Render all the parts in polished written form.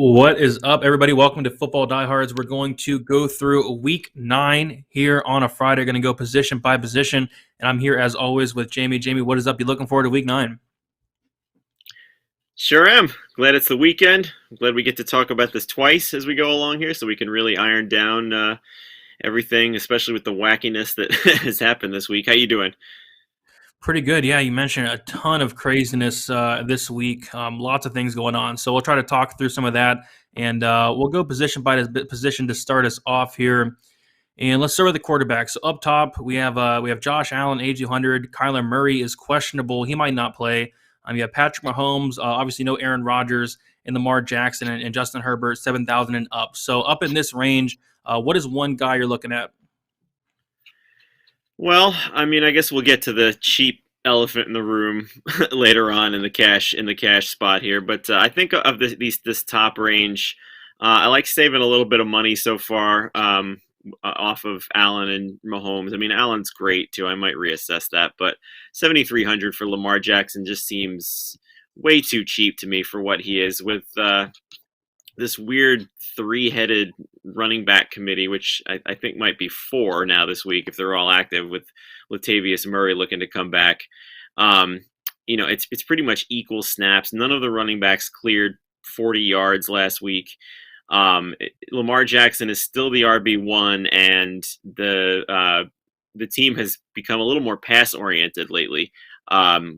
What is up, everybody? Welcome to Football Diehards. We're going to go through week 9 here on a Friday. Going to go position by position, and I'm here as always with Jamie. Jamie, what is up? You looking forward to week 9? Sure am. Glad it's the weekend. I'm glad we get to talk about this twice as we go along here so we can really iron down everything, especially with the wackiness that has happened this week. How you doing? Pretty good. Yeah, you mentioned a ton of craziness this week. Lots of things going on. So we'll try to talk through some of that, and we'll go position by position to start us off here. And let's start with the quarterback. So up top, we have Josh Allen, age 200. Kyler Murray is questionable. He might not play. You have Patrick Mahomes, obviously no Aaron Rodgers, and Lamar Jackson and Justin Herbert, 7,000 and up. So up in this range, what is one guy you're looking at? Well, I guess we'll get to the cheap elephant in the room later on in the cash spot here, but I think of this top range, I like saving a little bit of money so far. Off of Allen and Mahomes. Allen's great too. I might reassess that, but 7,300 for Lamar Jackson just seems way too cheap to me for what he is with this weird three-headed running back committee, which I think might be four now this week if they're all active, with Latavius Murray looking to come back. It's pretty much equal snaps. None of the running backs cleared 40 yards last week. Lamar Jackson is still the RB1, and the team has become a little more pass oriented lately,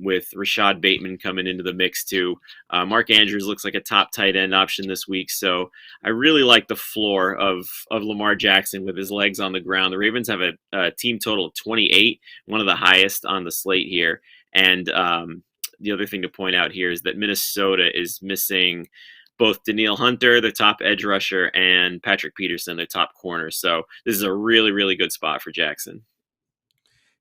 with Rashad Bateman coming into the mix too. Mark Andrews looks like a top tight end option this week, so I really like the floor of Lamar Jackson with his legs on the ground. The Ravens have a team total of 28, one of the highest on the slate here, and the other thing to point out here is that Minnesota is missing both Danielle Hunter, the top edge rusher, and Patrick Peterson, their top corner. So this is a really, really good spot for Jackson.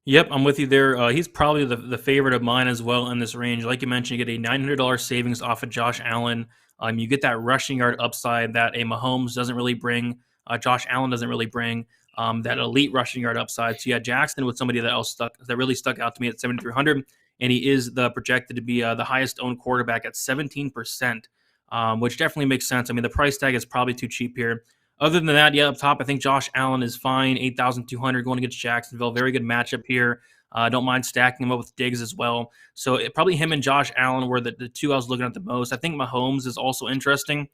Yep, I'm with you there. He's probably the favorite of mine as well in this range. Like you mentioned, you get a $900 savings off of Josh Allen. You get that rushing yard upside that a Mahomes doesn't really bring. Josh Allen doesn't really bring that elite rushing yard upside. So you had Jackson with somebody that really stuck out to me at 7,300, and he is projected to be the highest owned quarterback at 17%. Which definitely makes sense. The price tag is probably too cheap here. Other than that, yeah, up top, I think Josh Allen is fine. 8,200 going against Jacksonville. Very good matchup here. Don't mind stacking him up with Diggs as well. So probably him and Josh Allen were the two I was looking at the most. I think Mahomes is also interesting.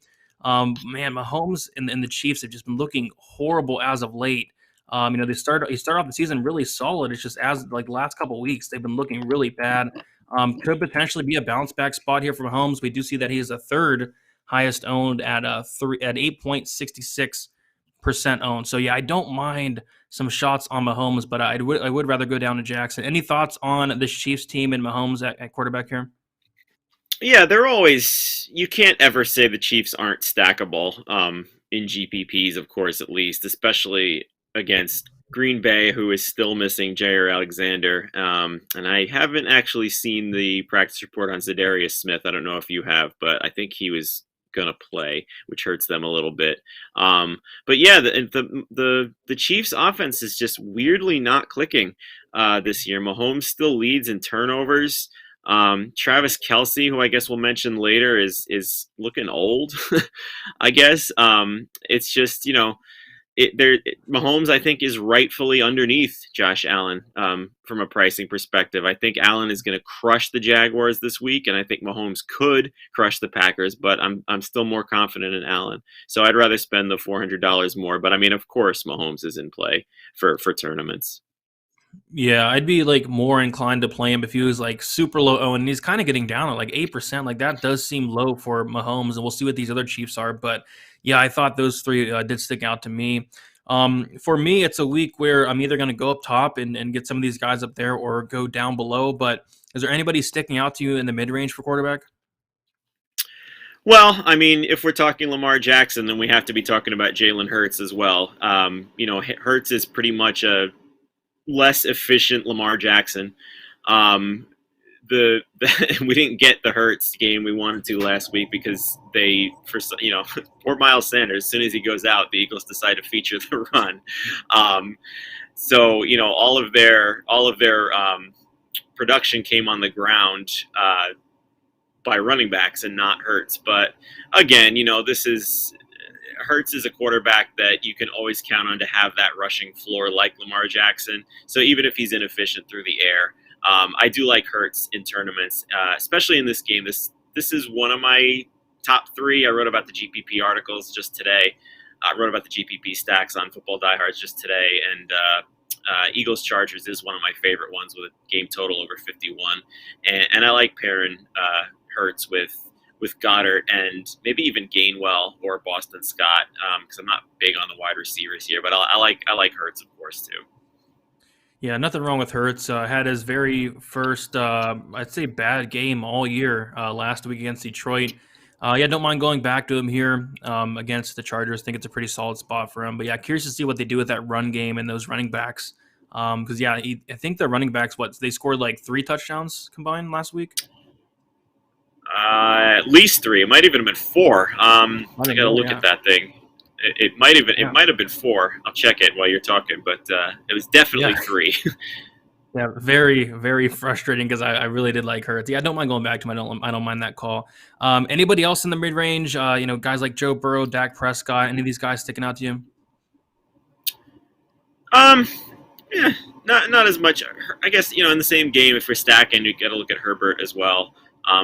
Mahomes and the Chiefs have just been looking horrible as of late. He started off the season really solid. It's just as like the last couple of weeks, they've been looking really bad. Could potentially be a bounce back spot here for Mahomes. We do see that he is the third highest owned at 8.66% owned. So yeah, I don't mind some shots on Mahomes, but I would rather go down to Jackson. Any thoughts on this Chiefs team and Mahomes at quarterback here? Yeah, you can't ever say the Chiefs aren't stackable in GPPs, of course, at least, especially against Green Bay, who is still missing Jair Alexander. And I haven't actually seen the practice report on Zadarius Smith. I don't know if you have, but I think he was going to play, which hurts them a little bit. But yeah, the Chiefs offense is just weirdly not clicking this year. Mahomes still leads in turnovers. Travis Kelce, who I guess we'll mention later, is looking old. I guess it's just, Mahomes, I think, is rightfully underneath Josh Allen from a pricing perspective. I think Allen is going to crush the Jaguars this week, and I think Mahomes could crush the Packers, but I'm still more confident in Allen. So I'd rather spend the $400 more. But of course, Mahomes is in play for tournaments. Yeah, I'd be more inclined to play him if he was super low owned, and he's kind of getting down at 8%. That does seem low for Mahomes, and we'll see what these other Chiefs are. But yeah, I thought those three did stick out to me. For me, it's a week where I'm either going to go up top and get some of these guys up there or go down below. But is there anybody sticking out to you in the mid range for quarterback? Well, if we're talking Lamar Jackson, then we have to be talking about Jalen Hurts as well. Hurts is pretty much a less efficient Lamar Jackson. We didn't get the Hurts game we wanted to last week because poor Miles Sanders, as soon as he goes out, the Eagles decide to feature the run. So all of their production came on the ground. by running backs and not Hurts. But again, Hurts is a quarterback that you can always count on to have that rushing floor like Lamar Jackson. So even if he's inefficient through the air, I do like Hurts in tournaments, especially in this game. This is one of my top three. I wrote about the GPP articles just today. I wrote about the GPP stacks on Football Diehards just today, and Eagles Chargers is one of my favorite ones with a game total over 51. And I like pairing Hurts with Goddard and maybe even Gainwell or Boston Scott, because I'm not big on the wide receivers here, but I like Hurts, of course, too. Yeah, nothing wrong with Hurts. Had his very first, I'd say, bad game all year last week against Detroit. Yeah, don't mind going back to him here against the Chargers. I think it's a pretty solid spot for him. But yeah, curious to see what they do with that run game and those running backs. Because yeah, I think the running backs, they scored like 3 touchdowns combined last week. At least 3. It might even have been 4. I got to look at that thing. It might have been 4. I'll check it while you're talking, but it was definitely 3. Yeah, very, very frustrating because I really did like Hurts. Yeah, I don't mind going back to him. I don't mind that call. Anybody else in the mid range? Guys like Joe Burrow, Dak Prescott. Any of these guys sticking out to you? Yeah, not as much. I guess in the same game, if we're stacking, you got to look at Herbert as well.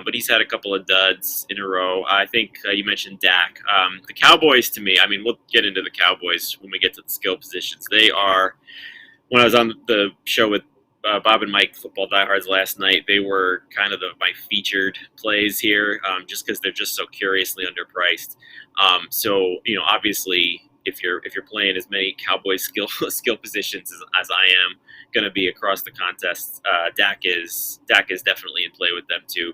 But he's had a couple of duds in a row. I think you mentioned Dak. The Cowboys, to me, we'll get into the Cowboys when we get to the skill positions. They are, when I was on the show with Bob and Mike, Football Diehards, last night, they were kind of my featured plays here, just because they're just so curiously underpriced. So obviously, if you're playing as many Cowboys skill positions as I am going to be across the contest, Dak is definitely in play with them too.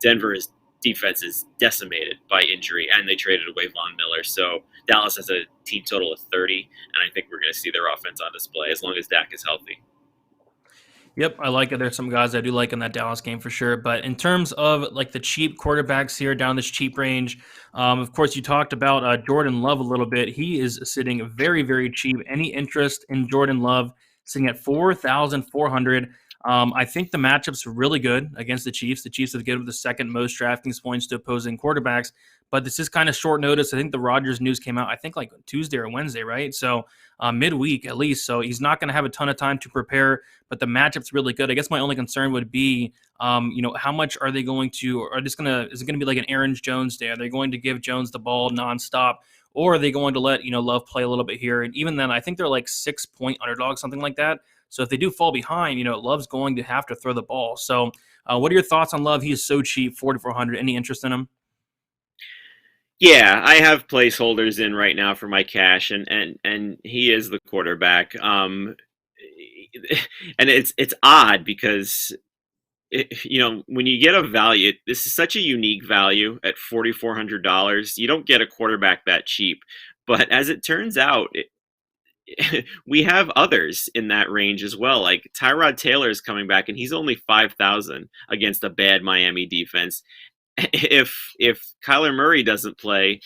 Denver's defense is decimated by injury, and they traded away Von Miller. So Dallas has a team total of 30, and I think we're going to see their offense on display as long as Dak is healthy. Yep, I like it. There's some guys I do like in that Dallas game for sure. But in terms of like the cheap quarterbacks here down this cheap range, of course, you talked about Jordan Love a little bit. He is sitting very, very cheap. Any interest in Jordan Love sitting at 4,400? I think the matchup's really good against the Chiefs. The Chiefs have given the second most DraftKings points to opposing quarterbacks. But this is kind of short notice. I think the Rodgers news came out, I think like Tuesday or Wednesday, right? So midweek at least. So he's not going to have a ton of time to prepare, but the matchup's really good. I guess my only concern would be, how much are they going to, is it going to be like an Aaron Jones day? Are they going to give Jones the ball nonstop? Or are they going to let, Love play a little bit here? And even then, I think they're like 6-point underdogs, something like that. So if they do fall behind, Love's going to have to throw the ball. So what are your thoughts on Love? He is so cheap, 4,400. Any interest in him? Yeah, I have placeholders in right now for my cash, and he is the quarterback. And it's odd because when you get a value, this is such a unique value at $4,400. You don't get a quarterback that cheap, but as it turns out, we have others in that range as well. Like Tyrod Taylor is coming back, and he's only 5,000 against a bad Miami defense. If Kyler Murray doesn't play,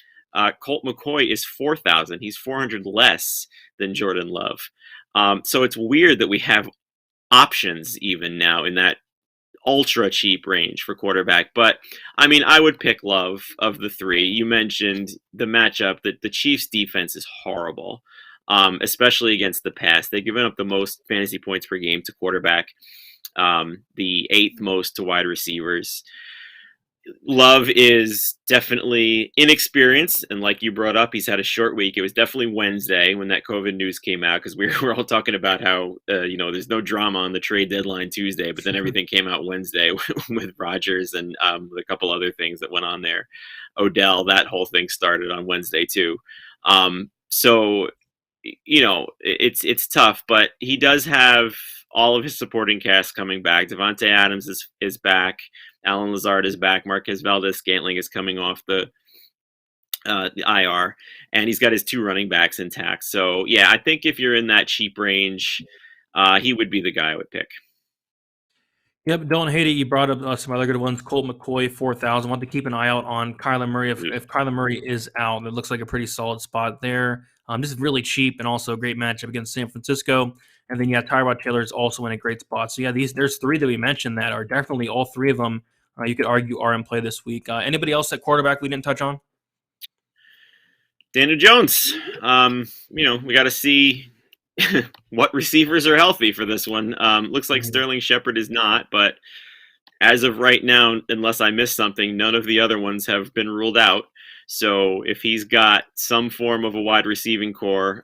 Colt McCoy is 4,000. He's 400 less than Jordan Love. So it's weird that we have options even now in that ultra cheap range for quarterback. But I would pick Love of the three. You mentioned the matchup that the Chiefs defense is horrible, especially against the pass. They've given up the most fantasy points per game to quarterback, the 8th most to wide receivers. Love is definitely inexperienced, and like you brought up, he's had a short week. It was definitely Wednesday when that COVID news came out, because we were all talking about how there's no drama on the trade deadline Tuesday, but then everything came out Wednesday with Rodgers and with a couple other things that went on there. Odell, that whole thing started on Wednesday too. So it's tough, but he does have all of his supporting cast coming back. Devante Adams is back. Alan Lazard is back. Marquez Valdez-Scantling is coming off the IR, and he's got his 2 running backs intact. So, yeah, I think if you're in that cheap range, he would be the guy I would pick. Yep, don't hate it. You brought up some other good ones. Colt McCoy, 4,000. Want to keep an eye out on Kyler Murray. If Kyler Murray is out, it looks like a pretty solid spot there. This is really cheap and also a great matchup against San Francisco. And then, Tyrod Taylor is also in a great spot. So, there's 3 that we mentioned that are definitely all 3 of them you could argue are in play this week. Anybody else at quarterback we didn't touch on? Daniel Jones. We got to see what receivers are healthy for this one. Looks like Sterling Shepard is not, but as of right now, unless I missed something, none of the other ones have been ruled out. So if he's got some form of a wide receiving core,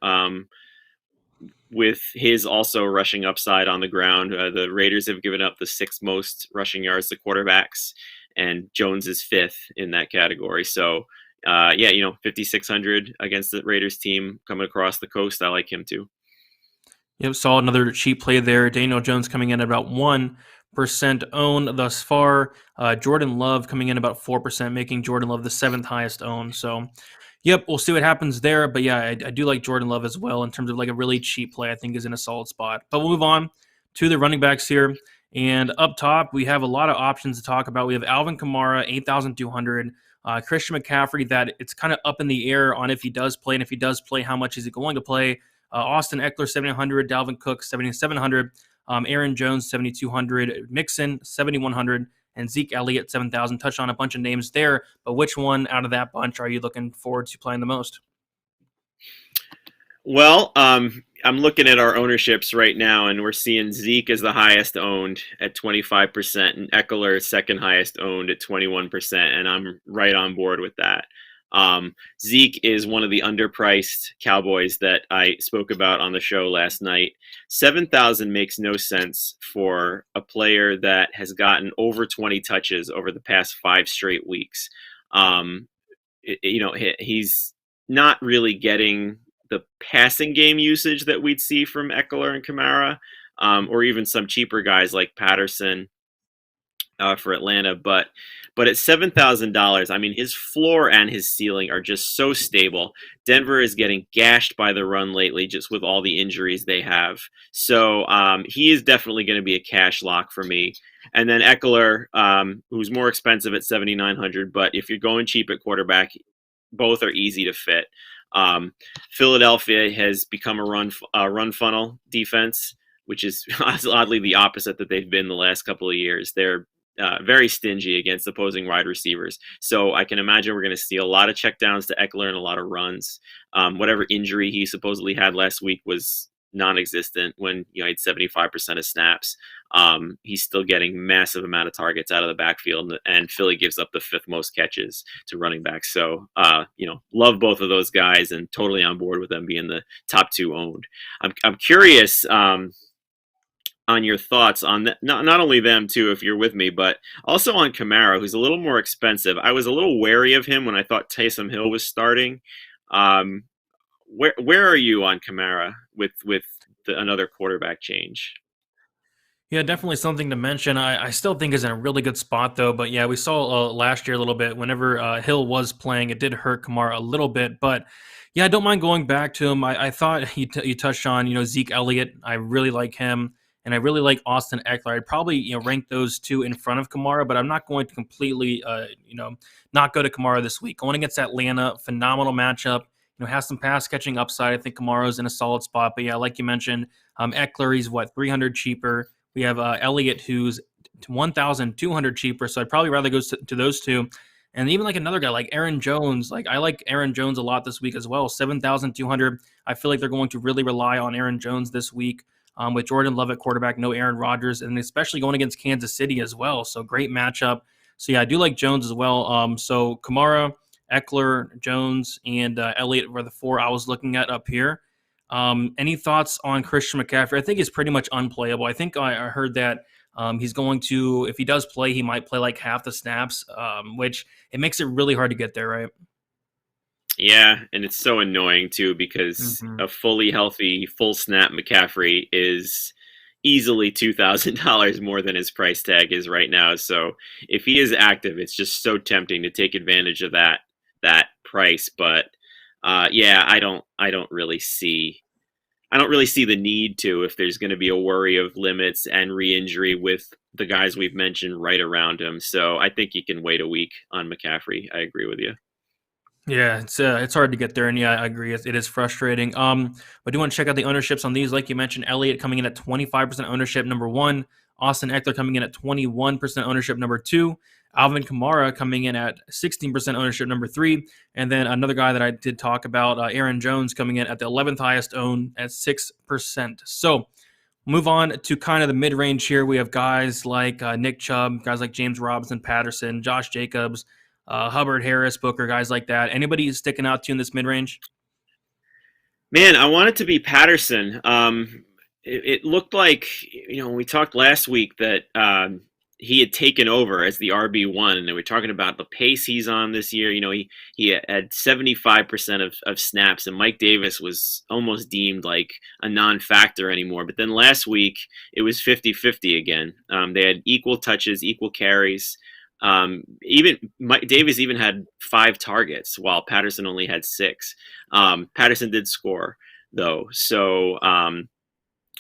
with his also rushing upside on the ground, the Raiders have given up the sixth most rushing yards to quarterbacks, and Jones is fifth in that category. So, 5,600 against the Raiders team coming across the coast. I like him too. Yep, saw another cheap play there. Daniel Jones coming in at about 1% owned thus far. Jordan Love coming in about 4%, making Jordan Love the seventh highest owned. So, yep, we'll see what happens there. But yeah, I do like Jordan Love as well in terms of like a really cheap play. I think is in a solid spot. But we'll move on to the running backs here. And up top, we have a lot of options to talk about. We have Alvin Kamara, 8,200. Christian McCaffrey, that it's kind of up in the air on if he does play. And if he does play, how much is he going to play? Austin Eckler, 7,900. Dalvin Cook, 7,700. Aaron Jones, 7,200. Mixon, 7,100. And Zeke Elliott, 7,000. Touched on a bunch of names there, but which one out of that bunch are you looking forward to playing the most? Well, I'm looking at our ownerships right now, and we're seeing Zeke as the highest owned at 25%, and Eckler second highest owned at 21%, and I'm right on board with that. Zeke is one of the underpriced Cowboys that I spoke about on the show last night. 7,000 makes no sense for a player that has gotten over 20 touches over the past 5 straight weeks. He's not really getting the passing game usage that we'd see from Eckler and Kamara, or even some cheaper guys like Patterson for Atlanta. But at $7,000, I mean, his floor and his ceiling are just so stable. Denver is getting gashed by the run lately, just with all the injuries they have. So he is definitely going to be a cash lock for me. And then Eckler, who's more expensive at $7,900, but if you're going cheap at quarterback, both are easy to fit. Philadelphia has become a run funnel defense, which is oddly the opposite that they've been the last couple of years. They're very stingy against opposing wide receivers. So I can imagine we're going to see a lot of checkdowns to Eckler and a lot of runs. Whatever injury he supposedly had last week was non-existent when he had 75% of snaps. He's still getting massive amount of targets out of the backfield, and Philly gives up the fifth most catches to running backs. So, love both of those guys and totally on board with them being the top 2 owned. I'm curious on your thoughts on that, not only them too, if you're with me, but also on Kamara, who's a little more expensive. I was a little wary of him when I thought Taysom Hill was starting. Where are you on Kamara with another quarterback change? Yeah, definitely something to mention. I still think is in a really good spot, though. But yeah, we saw last year a little bit. Whenever Hill was playing, it did hurt Kamara a little bit. But yeah, I don't mind going back to him. I thought you touched on, Zeke Elliott. I really like him. And I really like Austin Eckler. I'd probably rank those two in front of Kamara, but I'm not going to completely not go to Kamara this week. Going against Atlanta, phenomenal matchup. Has some pass catching upside. I think Kamara's in a solid spot. But yeah, like you mentioned, Eckler, he's 300 cheaper. We have Elliott, who's 1,200 cheaper. So I'd probably rather go to those two. And even like another guy like Aaron Jones, I like Aaron Jones a lot this week as well. 7,200. I feel like they're going to really rely on Aaron Jones this week. With Jordan Love at quarterback, no Aaron Rodgers, and especially going against Kansas City as well. So great matchup. So yeah, I do like Jones as well. So Kamara, Eckler, Jones, and Elliott were the 4 I was looking at up here. Any thoughts on Christian McCaffrey? I think he's pretty much unplayable. I think I heard that he's going to, if he does play, he might play like half the snaps, which it makes it really hard to get there, right? Yeah, and it's so annoying too because a fully healthy, full snap McCaffrey is easily $2,000 more than his price tag is right now. So if he is active, it's just so tempting to take advantage of that price. But I don't really see the need to, if there's going to be a worry of limits and re-injury with the guys we've mentioned right around him. So I think you can wait a week on McCaffrey. I agree with you. Yeah, it's hard to get there, and yeah, I agree. It is frustrating. But I do want to check out the ownerships on these. Like you mentioned, Elliott coming in at 25% ownership, number 1. Austin Eckler coming in at 21% ownership, number 2. Alvin Kamara coming in at 16% ownership, number 3. And then another guy that I did talk about, Aaron Jones, coming in at the 11th highest owned at 6%. So move on to kind of the mid-range here. We have guys like Nick Chubb, guys like James Robinson, Patterson, Josh Jacobs, Hubbard, Harris, Booker, guys like that. Anybody sticking out to you in this mid-range? Man, I want it to be Patterson. It looked like, when we talked last week that he had taken over as the RB1, and they were talking about the pace he's on this year. He had 75% of snaps, and Mike Davis was almost deemed like a non-factor anymore. But then last week, it was 50-50 again. They had equal touches, equal carries. Even Mike Davis even had 5 targets, while Patterson only had 6. Patterson did score, though, so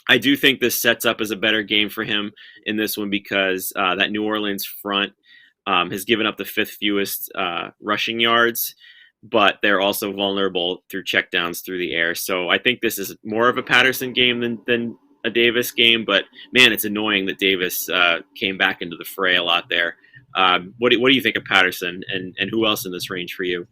I do think this sets up as a better game for him in this one because that New Orleans front has given up the 5th fewest rushing yards, but they're also vulnerable through checkdowns through the air. So I think this is more of a Patterson game than a Davis game, but man, it's annoying that Davis came back into the fray a lot there. What do you think of Patterson, and who else in this range for you?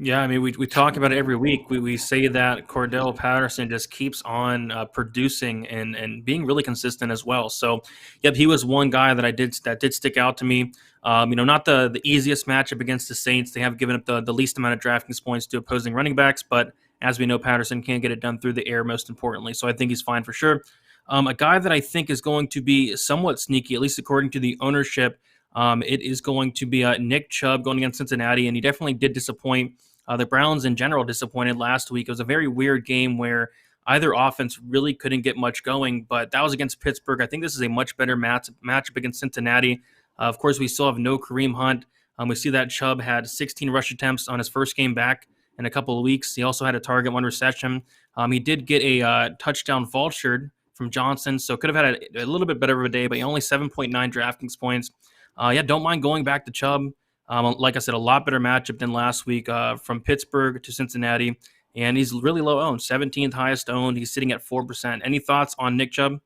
Yeah, I mean, we talk about it every week. We say that Cordell Patterson just keeps on producing and being really consistent as well. So, yep, he was one guy that did stick out to me. Not the easiest matchup against the Saints. They have given up the least amount of DraftKings points to opposing running backs, but as we know, Patterson can get it done through the air most importantly. So I think he's fine for sure. A guy that I think is going to be somewhat sneaky, at least according to the ownership, it is going to be Nick Chubb going against Cincinnati, and he definitely did disappoint. The Browns in general disappointed last week. It was a very weird game where either offense really couldn't get much going, but that was against Pittsburgh. I think this is a much better matchup against Cincinnati. Of course, we still have no Kareem Hunt. We see that Chubb had 16 rush attempts on his first game back in a couple of weeks. He also had a target, 1 reception. He did get a touchdown vultured from Johnson, so could have had a little bit better of a day, but only 7.9 DraftKings points. Don't mind going back to Chubb. Like I said, a lot better matchup than last week from Pittsburgh to Cincinnati. And he's really low owned, 17th highest owned. He's sitting at 4%. Any thoughts on Nick Chubb?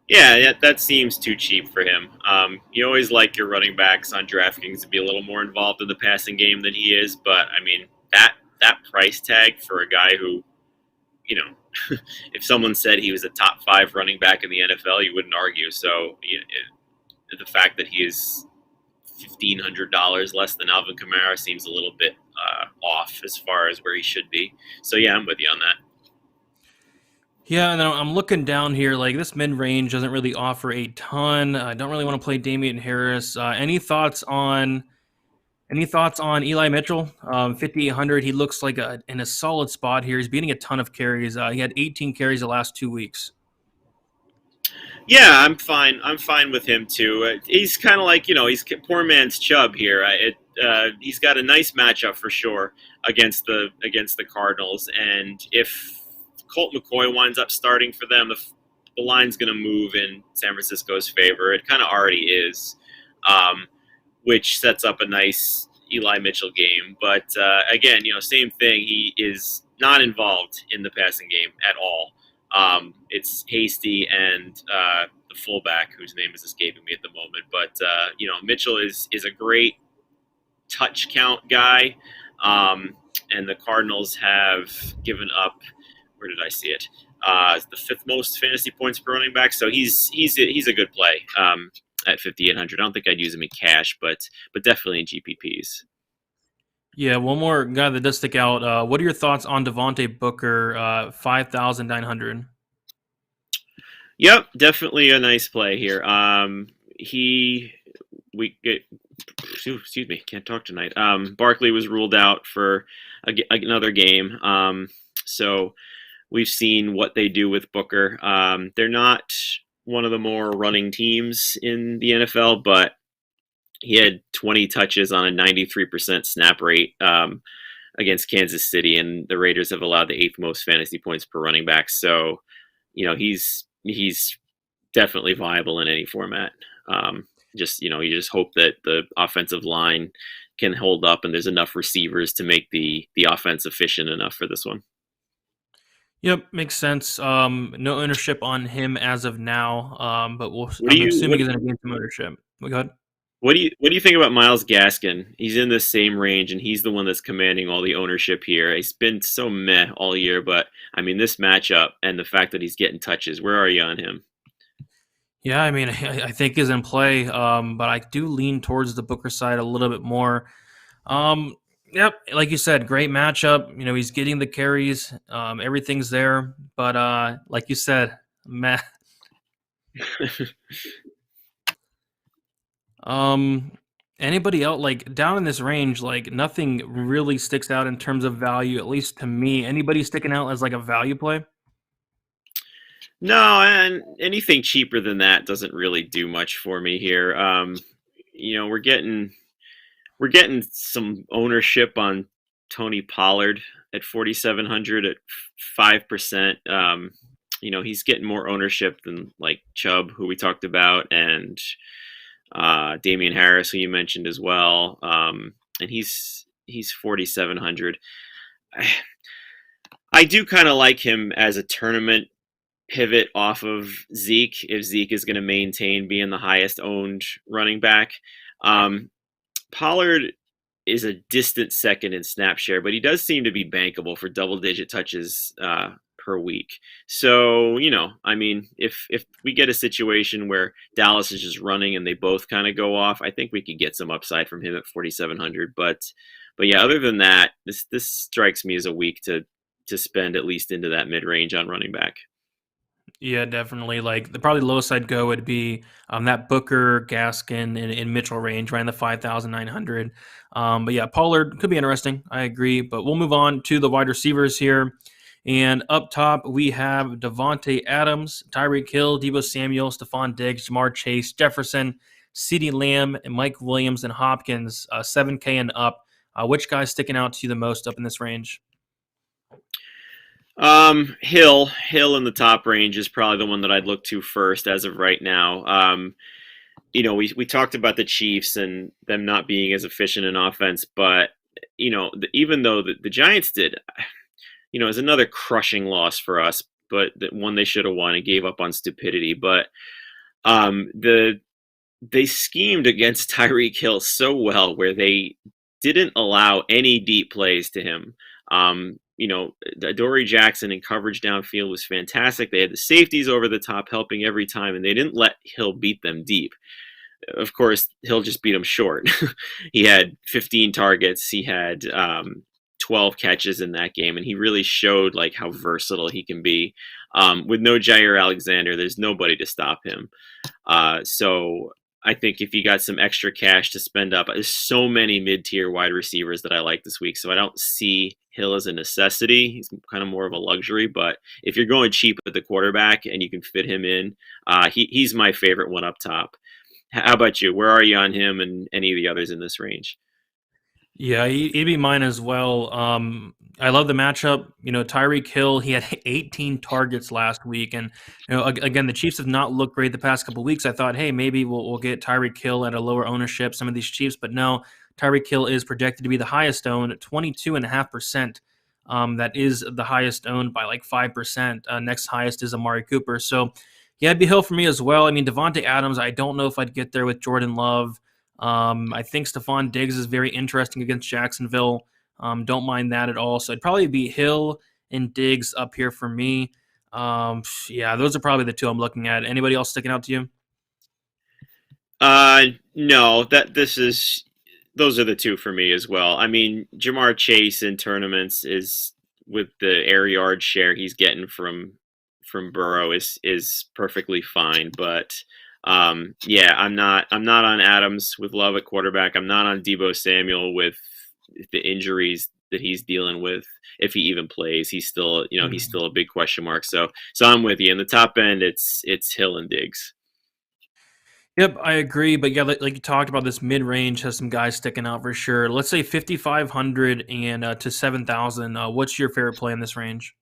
Yeah, that seems too cheap for him. You always like your running backs on DraftKings to be a little more involved in the passing game than he is. But, I mean, that price tag for a guy who, if someone said he was a top 5 running back in the NFL, you wouldn't argue. So the fact that he is $1,500 less than Alvin Kamara seems a little bit off as far as where he should be. So yeah, I'm with you on that. Yeah, and I'm looking down here. Like this mid-range doesn't really offer a ton. I don't really want to play Damian Harris. Any thoughts on Eli Mitchell? 5,800. He looks like in a solid spot here. He's beating a ton of carries. He had 18 carries the last 2 weeks. Yeah, I'm fine. I'm fine with him too. He's kind of like he's poor man's Chubb here. He's got a nice matchup for sure against the Cardinals, and if Colt McCoy winds up starting for them, the line's going to move in San Francisco's favor. It kind of already is, which sets up a nice Eli Mitchell game. But again, same thing. He is not involved in the passing game at all. It's Hasty and the fullback, whose name is escaping me at the moment. But Mitchell is a great touch count guy, and the Cardinals have given up. Where did I see it? The 5th most fantasy points per running back. So he's a good play at 5,800. I don't think I'd use him in cash, but definitely in GPPs. Yeah, one more guy that does stick out. What are your thoughts on Devante Booker, 5,900? Yep, definitely a nice play here. Excuse me, can't talk tonight. Barkley was ruled out for another game. So we've seen what they do with Booker. They're not one of the more running teams in the NFL, but he had 20 touches on a 93% snap rate against Kansas City, and the Raiders have allowed the 8th most fantasy points per running back. So, he's definitely viable in any format. You just hope that the offensive line can hold up, and there's enough receivers to make the offense efficient enough for this one. Yep, makes sense. No ownership on him as of now, but I'm assuming he's going to gain some ownership. Go ahead. What do you think about Miles Gaskin? He's in the same range, and he's the one that's commanding all the ownership here. He's been so meh all year, but I mean, this matchup and the fact that he's getting touches, where are you on him? Yeah, I mean, I think he's in play, but I do lean towards the Booker side a little bit more. Um, yep, like you said, great matchup. He's getting the carries, everything's there. But like you said, meh. Um, Anybody else like down in this range? Like nothing really sticks out in terms of value, at least to me. Anybody sticking out as like a value play? No, and anything cheaper than that doesn't really do much for me here. We're getting some ownership on Tony Pollard at 4,700 at 5%. He's getting more ownership than like Chubb, who we talked about, and Damian Harris, who you mentioned as well. And he's 4,700. I do kind of like him as a tournament pivot off of Zeke if Zeke is going to maintain being the highest owned running back. Um, Pollard is a distant second in snap share, but he does seem to be bankable for double digit touches per week. So, I mean, if we get a situation where Dallas is just running and they both kind of go off, I think we could get some upside from him at 4,700. But yeah, other than that, this strikes me as a week to spend at least into that mid range on running back. Yeah, definitely. Like the probably lowest I'd go would be that Booker, Gaskin, in Mitchell range, right in the 5,900. But yeah, Pollard could be interesting. I agree. But we'll move on to the wide receivers here. And up top, we have Devontae Adams, Tyreek Hill, Deebo Samuel, Stephon Diggs, Jamar Chase, Jefferson, CeeDee Lamb, and Mike Williams and Hopkins, 7K and up. Which guy's sticking out to you the most up in this range? Hill in the top range is probably the one that I'd look to first as of right now. We talked about the Chiefs and them not being as efficient in offense, but even though the Giants did, is another crushing loss for us, but the one they should have won and gave up on stupidity. But they schemed against Tyreek Hill so well, where they didn't allow any deep plays to him. Dory Jackson in coverage downfield was fantastic. They had the safeties over the top helping every time, and they didn't let Hill beat them deep. Of course, Hill just beat him short. He had 15 targets. He had 12 catches in that game, and he really showed like how versatile he can be. With no Jair Alexander, there's nobody to stop him. So I think if you got some extra cash to spend up, there's so many mid-tier wide receivers that I like this week. So I don't see Hill as a necessity. He's kind of more of a luxury. But if you're going cheap at the quarterback and you can fit him in, he's my favorite one up top. How about you? Where are you on him and any of the others in this range? Yeah, he'd be mine as well. I love the matchup. Tyreek Hill, he had 18 targets last week, and again, the Chiefs have not looked great the past couple weeks. I thought, hey, maybe we'll get Tyreek Hill at a lower ownership. Some of these Chiefs, but no, Tyreek Hill is projected to be the highest owned, at 22.5%. That is the highest owned by like 5%. Next highest is Amari Cooper. So yeah, it'd be Hill for me as well. I mean, Devonte Adams, I don't know if I'd get there with Jordan Love. I think Stephon Diggs is very interesting against Jacksonville. Don't mind that at all. So it'd probably be Hill and Diggs up here for me. Yeah, those are probably the two I'm looking at. Anybody else sticking out to you? No, those are the two for me as well. I mean, Jamar Chase in tournaments is with the air yard share he's getting from Burrow is perfectly fine, but yeah, I'm not on Adams with Love at quarterback. I'm not on Deebo Samuel with the injuries that he's dealing with. If he even plays, he's still a big question mark. So I'm with you. In the top end, it's Hill and Diggs. Yep, I agree. But yeah, like you talked about, this mid range has some guys sticking out for sure. Let's say 5,500 and to 7,000. What's your favorite play in this range?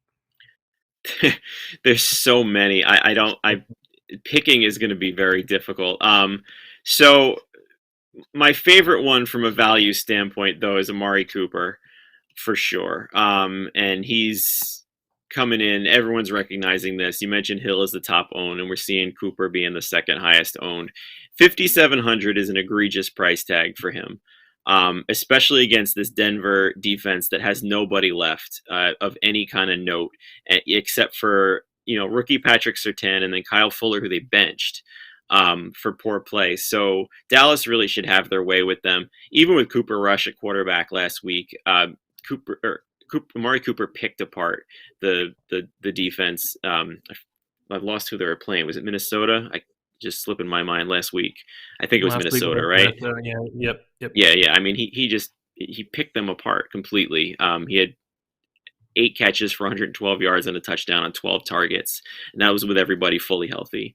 There's so many. I don't. I Picking is going to be very difficult. So my favorite one from a value standpoint, though, is Amari Cooper for sure. And he's coming in. Everyone's recognizing this. You mentioned Hill as the top owned, and we're seeing Cooper being the second highest owned. 5,700 is an egregious price tag for him, especially against this Denver defense that has nobody left of any kind of note, except for rookie Patrick Surtain and then Kyle Fuller, who they benched for poor play. So Dallas really should have their way with them. Even with Cooper Rush at quarterback last week, Amari Cooper picked apart the defense. I've lost who they were playing. Was it Minnesota? I just slipped in my mind last week. I think it was Minnesota, right? Yep. Yeah. I mean, he picked them apart completely. He had 8 catches for 112 yards and a touchdown on 12 targets. And that was with everybody fully healthy,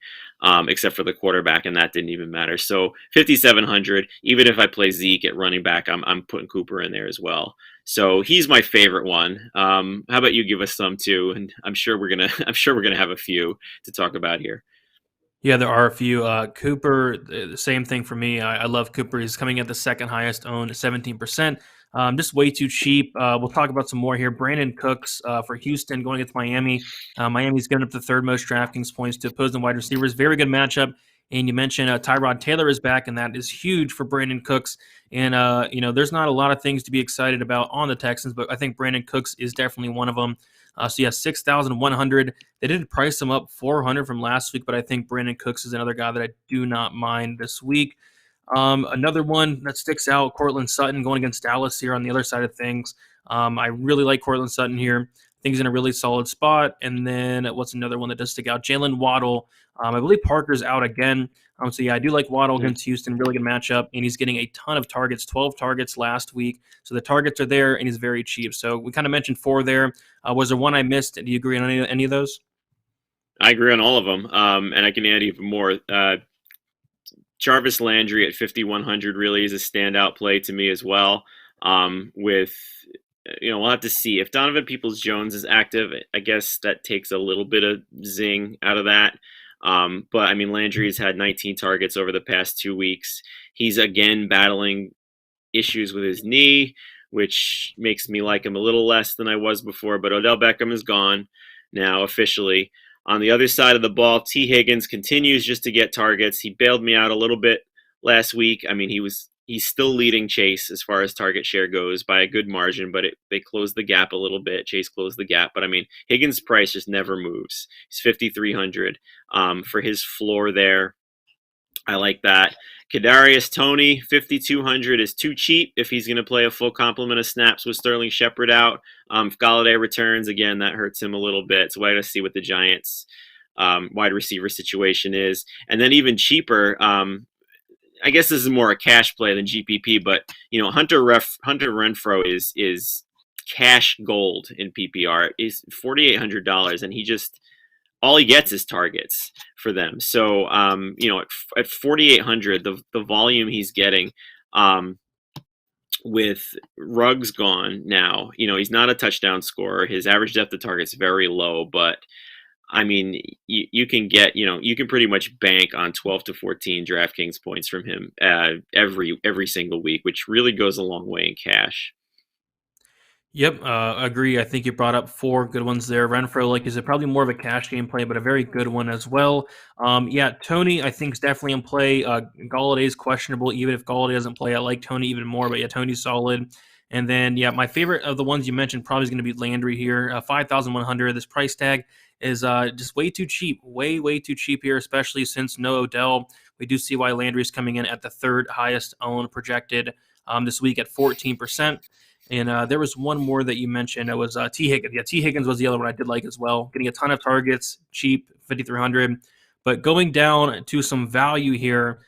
except for the quarterback, and that didn't even matter. So 5,700, even if I play Zeke at running back, I'm putting Cooper in there as well. So he's my favorite one. How about you give us some too? And I'm sure we're gonna have a few to talk about here. Yeah, there are a few. Cooper, the same thing for me. I love Cooper. He's coming at the second highest owned, 17%. Just way too cheap. We'll talk about some more here. Brandon Cooks for Houston going against Miami. Miami's giving up the third most DraftKings points to opposing wide receivers. Very good matchup. And you mentioned Tyrod Taylor is back, and that is huge for Brandon Cooks. And, there's not a lot of things to be excited about on the Texans, but I think Brandon Cooks is definitely one of them. So, yeah, 6,100. They did price him up 400 from last week, but I think Brandon Cooks is another guy that I do not mind this week. Another one that sticks out, Cortland Sutton going against Dallas here on the other side of things. I really like Cortland Sutton here. I think he's in a really solid spot. And then what's another one that does stick out? Jaylen Waddle. I believe Parker's out again. So, yeah, I do like Waddle against Houston. Really good matchup. And he's getting a ton of targets, 12 targets last week. So the targets are there, and he's very cheap. So we kind of mentioned 4 there. Was there one I missed? Do you agree on any of those? I agree on all of them. And I can add even more. Jarvis Landry at 5,100 really is a standout play to me as well. We'll have to see if Donovan Peoples-Jones is active. I guess that takes a little bit of zing out of that. But I mean, Landry's had 19 targets over the past 2 weeks. He's again battling issues with his knee, which makes me like him a little less than I was before. But Odell Beckham is gone now officially. On the other side of the ball, T. Higgins continues just to get targets. He bailed me out a little bit last week. I mean, he's still leading Chase as far as target share goes by a good margin, but they closed the gap a little bit. Chase closed the gap, but I mean, Higgins' price just never moves. He's 5,300 for his floor there. I like that. Kadarius Toney, 5,200 is too cheap if he's going to play a full complement of snaps with Sterling Shepard out. If Golladay returns, again, that hurts him a little bit. So I got to see what the Giants' wide receiver situation is. And then even cheaper, I guess this is more a cash play than GPP, but Hunter Renfrow is cash gold in PPR. Is $4,800, and all he gets is targets for them. So at 4,800, the volume he's getting, with Ruggs gone now, he's not a touchdown scorer. His average depth of target is very low, but I mean, you can pretty much bank on 12 to 14 DraftKings points from him every single week, which really goes a long way in cash. Yep, agree. I think you brought up 4 good ones there. Renfrow, is probably more of a cash game play, but a very good one as well. Toney, I think, is definitely in play. Galladay is questionable. Even if Galladay doesn't play, I like Toney even more, but Toney's solid. And then, my favorite of the ones you mentioned probably is going to be Landry here. 5,100. This price tag is just way too cheap. Way too cheap here, especially since no Odell. We do see why Landry is coming in at the third highest owned projected this week at 14%. And there was one more that you mentioned. It was T. Higgins. Yeah, T. Higgins was the other one I did like as well. Getting a ton of targets, cheap, 5,300. But going down to some value here,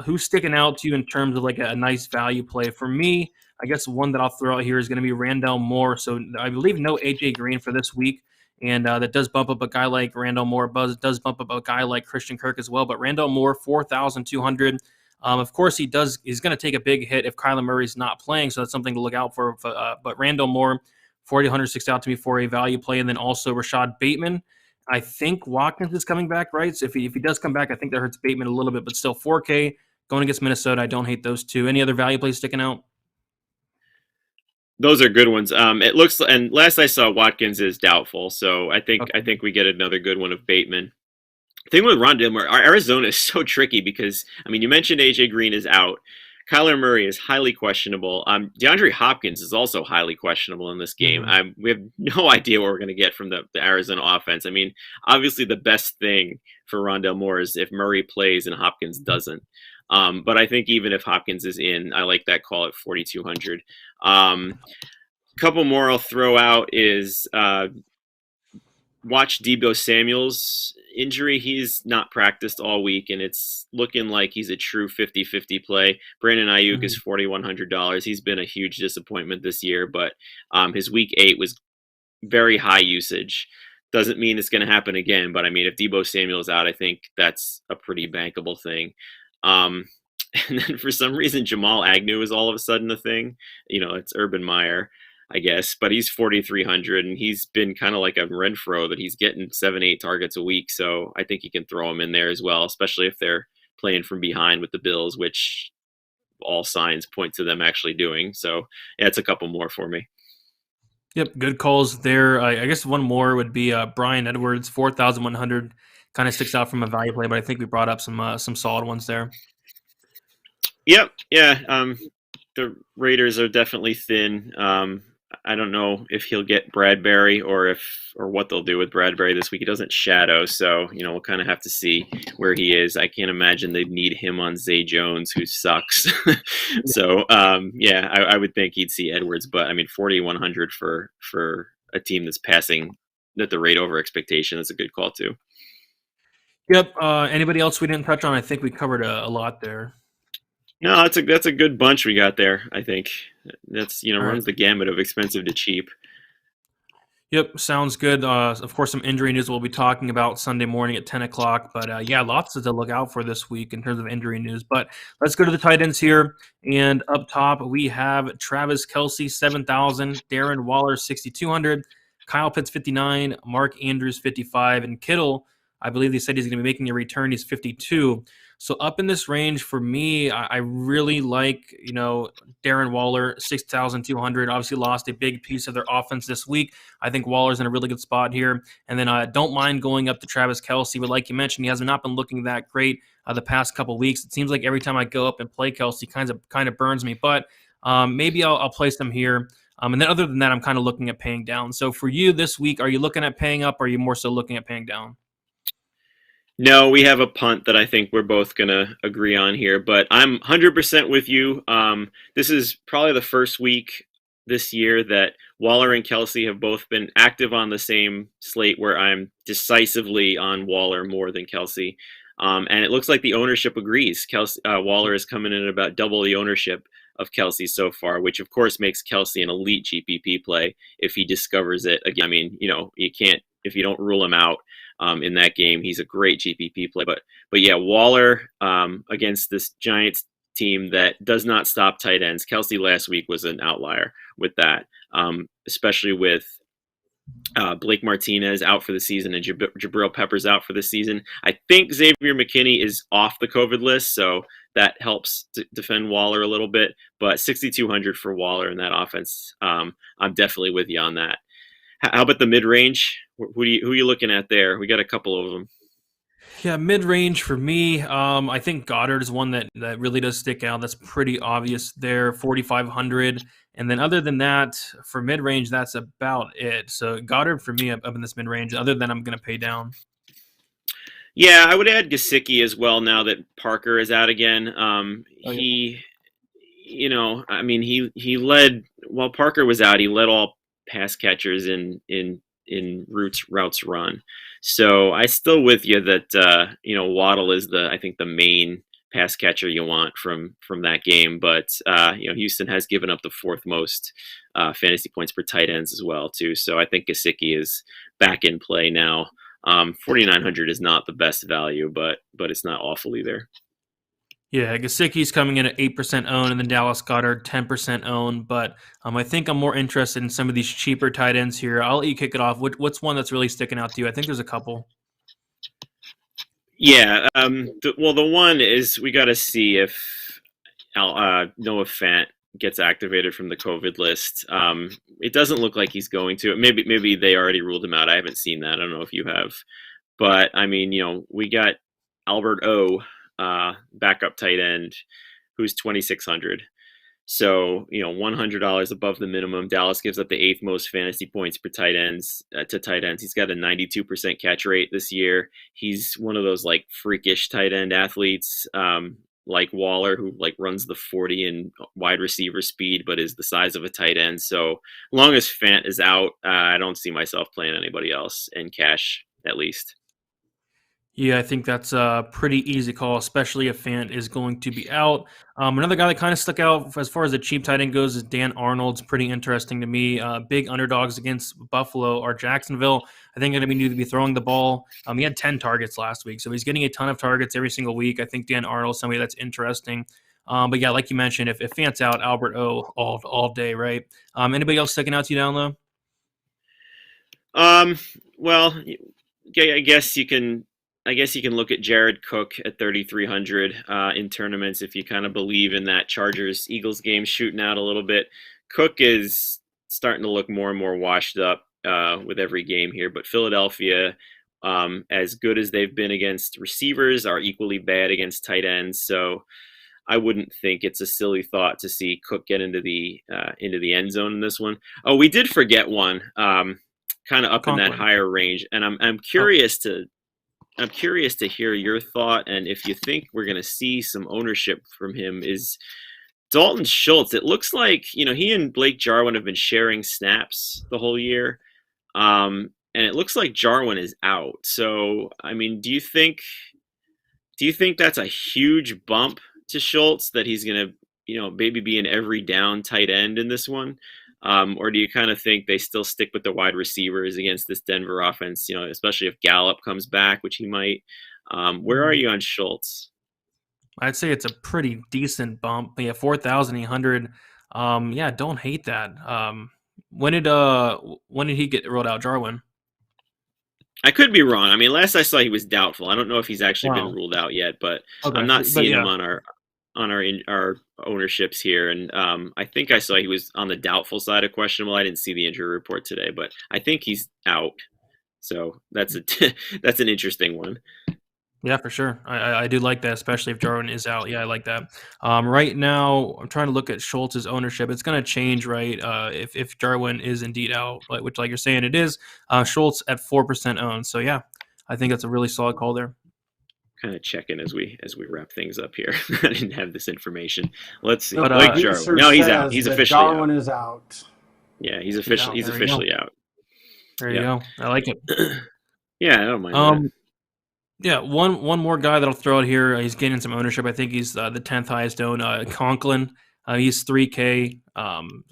who's sticking out to you in terms of a nice value play? For me, I guess one that I'll throw out here is going to be Randall Moore. So I believe no A.J. Green for this week. And that does bump up a guy like Randall Moore. Does bump up a guy like Christian Kirk as well. But Randall Moore, 4,200. Of course, he's going to take a big hit if Kyler Murray's not playing, so that's something to look out for. But Randall Moore, 4,800 sticks out to me for a value play. And then also Rashad Bateman. I think Watkins is coming back, right? So if he does come back, I think that hurts Bateman a little bit, but still 4K going against Minnesota. I don't hate those two. Any other value plays sticking out? Those are good ones. It looks, and last I saw, Watkins is doubtful, so I Okay. think we get another good one of Bateman. Thing with Rondale Moore, Arizona is so tricky because I mean, you mentioned AJ Green is out. Kyler Murray is highly questionable. DeAndre Hopkins is also highly questionable in this game. Mhm. We have no idea what we're going to get from the Arizona offense. I mean, obviously the best thing for Rondale Moore is if Murray plays and Hopkins doesn't. But I think even if Hopkins is in, I like that call at 4,200. Couple more I'll throw out is watch Debo Samuel's injury. He's not practiced all week, and it's looking like he's a true 50-50 play. Brandon Ayuk is Mhm. $4,100. He's been a huge disappointment this year, but his week 8 was very high usage. Doesn't mean it's going to happen again, but I mean, if Debo Samuel's out, I think that's a pretty bankable thing. Um, and then for some reason, Jamal Agnew is all of a sudden a thing. It's Urban Meyer, I guess, but he's 4,300, and he's been kind of like a Renfro that he's getting 7, 8 targets a week. So I think you can throw him in there as well, especially if they're playing from behind with the Bills, which all signs point to them actually doing. So yeah, it's a couple more for me. Yep, good calls there. I guess one more would be Brian Edwards, 4,100. Kind of sticks out from a value play, but I think we brought up some solid ones there. Yep. Yeah. The Raiders are definitely thin. I don't know if he'll get Bradbury or what they'll do with Bradbury this week. He doesn't shadow, so we'll kind of have to see where he is. I can't imagine they'd need him on Zay Jones, who sucks. So yeah, I would think he'd see Edwards, but I mean 4,100 for a team that's passing at the rate over expectation. That's a good call too. Yep. Anybody else we didn't touch on? I think we covered a lot there. No, that's a good bunch we got there. I think that's All right. runs the gamut of expensive to cheap. Yep, sounds good. Of course, some injury news we'll be talking about Sunday morning at 10 o'clock. But yeah, lots to look out for this week in terms of injury news. But let's go to the tight ends here. And up top, we have Travis Kelce, 7,000, Darren Waller, 6,200, Kyle Pitts, 59, Mark Andrews, 55, and Kittle, I believe they said he's going to be making a return. He's 52. So up in this range for me, I really like, Darren Waller, 6,200. Obviously lost a big piece of their offense this week. I think Waller's in a really good spot here. And then I don't mind going up to Travis Kelce, but like you mentioned, he has not been looking that great the past couple weeks. It seems like every time I go up and play Kelce, kind of burns me. But maybe I'll place them here. And then other than that, I'm kind of looking at paying down. So for you this week, are you looking at paying up, or are you more so looking at paying down? No, we have a punt that I think we're both gonna agree on here, but I'm 100% with you. This is probably the first week this year that Waller and Kelsey have both been active on the same slate where I'm decisively on Waller more than Kelsey. And it looks like the ownership agrees. Waller is coming in at about double the ownership of Kelsey so far, which of course makes Kelsey an elite GPP play if he discovers it. Again, I mean, you can't if you don't rule him out in that game. He's a great GPP play, but yeah, Waller against this Giants team that does not stop tight ends. Kelsey last week was an outlier with that, especially with Blake Martinez out for the season and Jabril Peppers out for the season. I think Xavier McKinney is off the COVID list, so that helps to defend Waller a little bit. But 6,200 for Waller in that offense, I'm definitely with you on that. How about the mid range? Who are you looking at there? We got a couple of them. Yeah, mid range for me. I think Goddard is one that really does stick out. That's pretty obvious there, 4,500. And then other than that, for mid range, that's about it. So Goddard for me up in this mid range. Other than I'm going to pay down. Yeah, I would add Gasicki as well now that Parker is out again. Oh yeah. I mean, he led while Parker was out. He led all pass catchers in routes run. So I still with you that Waddle is I think the main pass catcher you want from that game. But Houston has given up the fourth most fantasy points per tight ends as well too. So I think Gasicki is back in play now. 4,900 is not the best value, but it's not awful either. Yeah, Gasicki's coming in at 8% owned, and then Dallas Goddard 10% owned. But I think I'm more interested in some of these cheaper tight ends here. I'll let you kick it off. What's one that's really sticking out to you? I think there's a couple. Yeah. The one is we got to see if Noah Fant gets activated from the COVID list. It doesn't look like he's going to. Maybe they already ruled him out. I haven't seen that. I don't know if you have. But I mean, we got Albert O, backup tight end, who's 2,600. So $100 above the minimum. Dallas gives up the 8th most fantasy points per tight ends to tight ends. He's got a 92% catch rate this year. He's one of those like freakish tight end athletes, like Waller, who like runs the 40 in wide receiver speed, but is the size of a tight end. So as long as Fant is out, I don't see myself playing anybody else in cash, at least. Yeah, I think that's a pretty easy call, especially if Fant is going to be out. Another guy that kind of stuck out as far as the cheap tight end goes is Dan Arnold's pretty interesting to me. Big underdogs against Buffalo or Jacksonville. I think going to need to be throwing the ball. He had 10 targets last week, so he's getting a ton of targets every single week. I think Dan Arnold's somebody that's interesting. But yeah, like you mentioned, if Fant's out, Albert O all day, right? Anybody else sticking out to you down low? Well, I guess you can look at Jared Cook at 3,300 in tournaments if you kind of believe in that Chargers-Eagles game shooting out a little bit. Cook is starting to look more and more washed up with every game here, but Philadelphia, as good as they've been against receivers, are equally bad against tight ends. So I wouldn't think it's a silly thought to see Cook get into the end zone in this one. Oh, we did forget one, kind of up Conklin. in that higher range, and I'm curious to. I'm curious to hear your thought, and if you think we're going to see some ownership from him, is Dalton Schultz. It looks like, he and Blake Jarwin have been sharing snaps the whole year, and it looks like Jarwin is out. So, I mean, do you think that's a huge bump to Schultz, that he's going to, maybe be an every down tight end in this one? Or do you kind of think they still stick with the wide receivers against this Denver offense, especially if Gallup comes back, which he might? Where are you on Schultz? I'd say it's a pretty decent bump. Yeah, 4,800. Yeah, don't hate that. When did he get rolled out, Jarwin? I could be wrong. I mean, last I saw he was doubtful. I don't know if he's actually Wow. been ruled out yet, but Okay, I'm not but seeing yeah. him on our ownerships here. And I think I saw he was on the doubtful side of questionable. I didn't see the injury report today, but I think he's out. So that's that's an interesting one. Yeah, for sure. I do like that, especially if Jarwin is out. Yeah, I like that. Right now, I'm trying to look at Schultz's ownership. It's going to change, right? If Jarwin is indeed out, which, like you're saying, it is. Schultz at 4% owned. So yeah, I think that's a really solid call there. Kind of checking as we wrap things up here. I didn't have this information. Let's see. The Blake Jarwin. No, he's out. He's officially Jarwin out. is out. Yeah, he's officially out. There you go. I like it. Yeah, I don't mind that. Yeah, one more guy that I'll throw out here. He's gaining some ownership. I think he's the 10th highest owned. Conklin. He's 3K.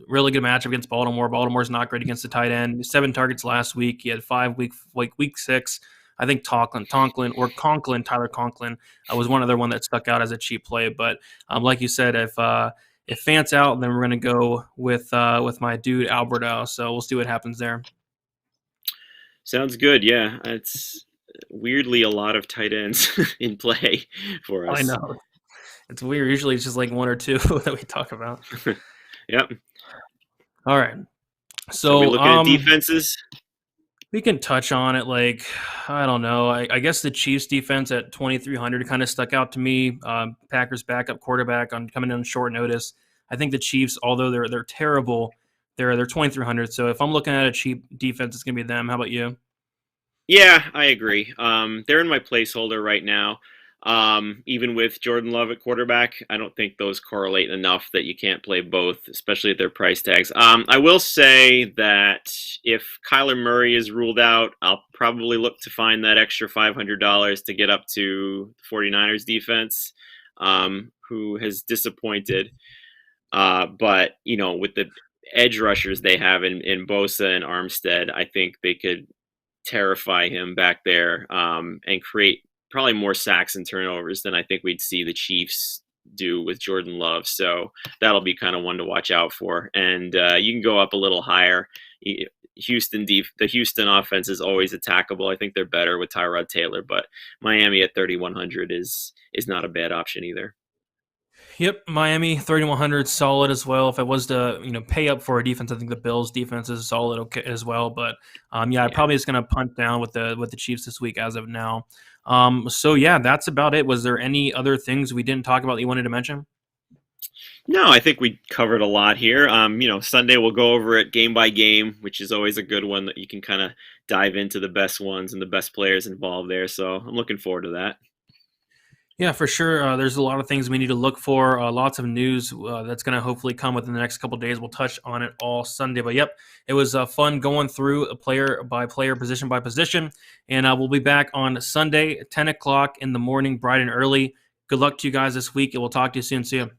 Really good matchup against Baltimore. Baltimore's not great against the tight end. 7 targets last week. He had 5 week 6. I think Tyler Conklin was one other one that stuck out as a cheap play. But like you said, if Fant's out, then we're going to go with my dude Alberto. So we'll see what happens there. Sounds good. Yeah, it's weirdly a lot of tight ends in play for us. I know. It's weird. Usually it's just like 1 or 2 that we talk about. Yep. All right. So we looking at defenses? We can touch on it. Like, I don't know. I guess the Chiefs defense at 2,300 kind of stuck out to me. Packers backup quarterback coming in on short notice. I think the Chiefs, although they're terrible, they're 2,300. So if I'm looking at a cheap defense, it's going to be them. How about you? Yeah, I agree. They're in my placeholder right now. Even with Jordan Love at quarterback, I don't think those correlate enough that you can't play both, especially at their price tags. I will say that if Kyler Murray is ruled out, I'll probably look to find that extra $500 to get up to the 49ers defense, who has disappointed. But, with the edge rushers they have in Bosa and Armstead, I think they could terrify him back there and create probably more sacks and turnovers than I think we'd see the Chiefs do with Jordan Love. So that'll be kind of one to watch out for. And you can go up a little higher. The Houston offense is always attackable. I think they're better with Tyrod Taylor, but Miami at 3,100 is not a bad option either. Yep, Miami 3100 solid as well. If I was to pay up for a defense, I think the Bills defense is solid okay as well. But yeah, I Yeah. probably just gonna punt down with the Chiefs this week as of now. So yeah, that's about it. Was there any other things we didn't talk about that you wanted to mention? No, I think we covered a lot here. Sunday we'll go over it game by game, which is always a good one that you can kind of dive into the best ones and the best players involved there. So I'm looking forward to that. Yeah, for sure. There's a lot of things we need to look for. Lots of news that's going to hopefully come within the next couple of days. We'll touch on it all Sunday. But yep, it was fun going through a player by player, position by position. And we'll be back on Sunday, 10 o'clock in the morning, bright and early. Good luck to you guys this week, and we'll talk to you soon. See you.